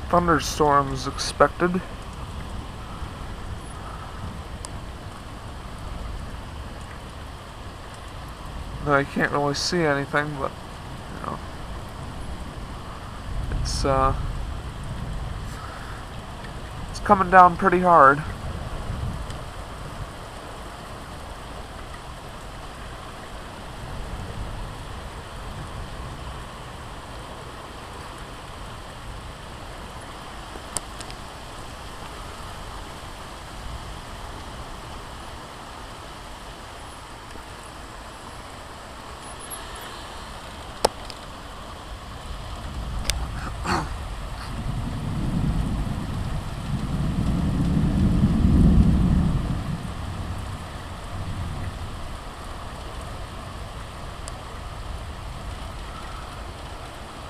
thunderstorms expected. Though I can't really see anything, but you know, it's coming down pretty hard.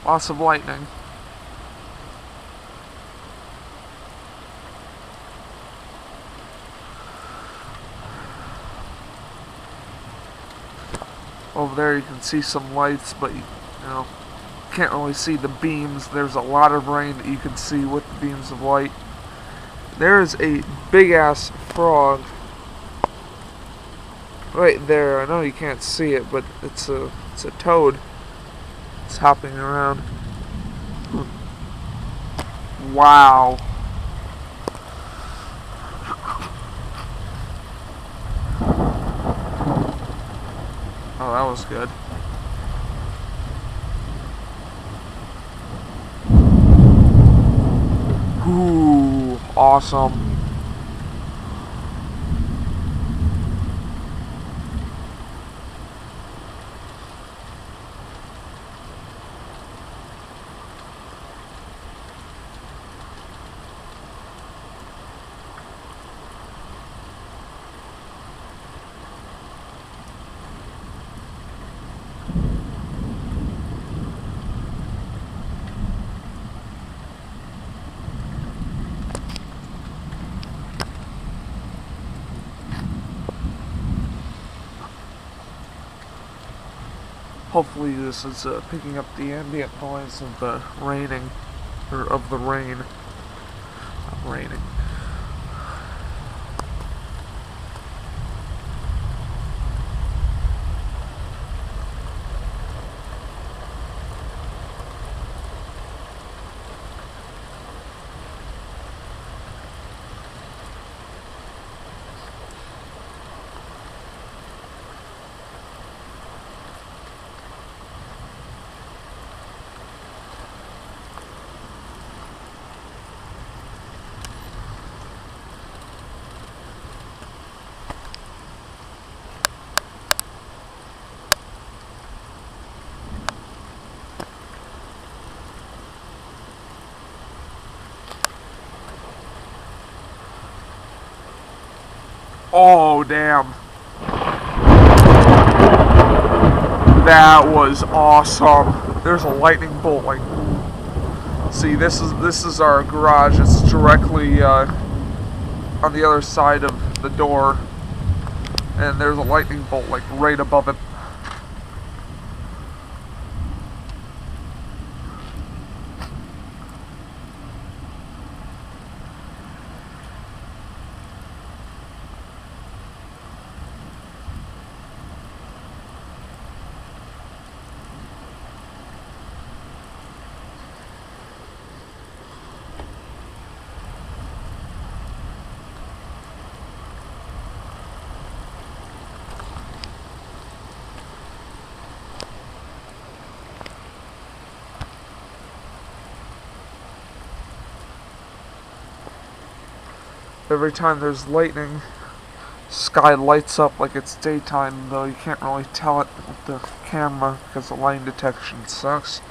Lots of lightning. Over there you can see some lights, but you know, can't really see the beams. There's a lot of rain that you can see with the beams of light. There's a big ass frog right there. I know you can't see it, but it's a toad. It's hopping around. Wow. Oh, that was good. Ooh, awesome. Hopefully this is picking up the ambient noise of the raining, or of the rain. Not raining. Oh, damn. That was awesome. There's a lightning bolt, like, see, this is our garage. It's directly on the other side of the door, and there's a lightning bolt, like, right above it. Every time there's lightning, sky lights up like it's daytime, though you can't really tell it with the camera because the line detection sucks.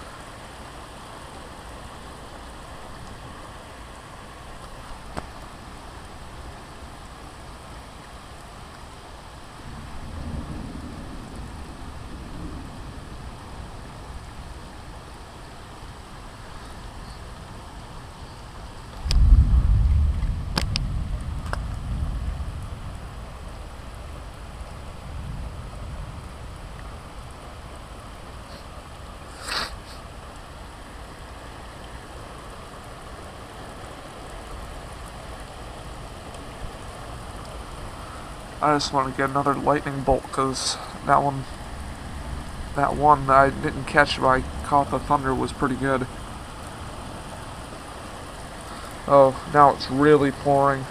I just want to get another lightning bolt because that one that I didn't catch, but I caught the thunder, was pretty good. Oh, now it's really pouring.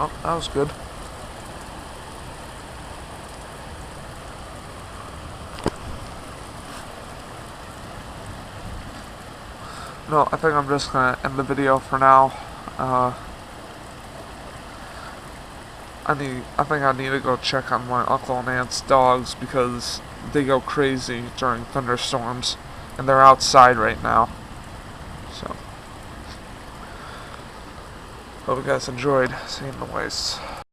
Oh, that was good. No, I think I'm just gonna end the video for now. I think I need to go check on my uncle and aunt's dogs because they go crazy during thunderstorms, and they're outside right now. So, hope you guys enjoyed seeing the waste.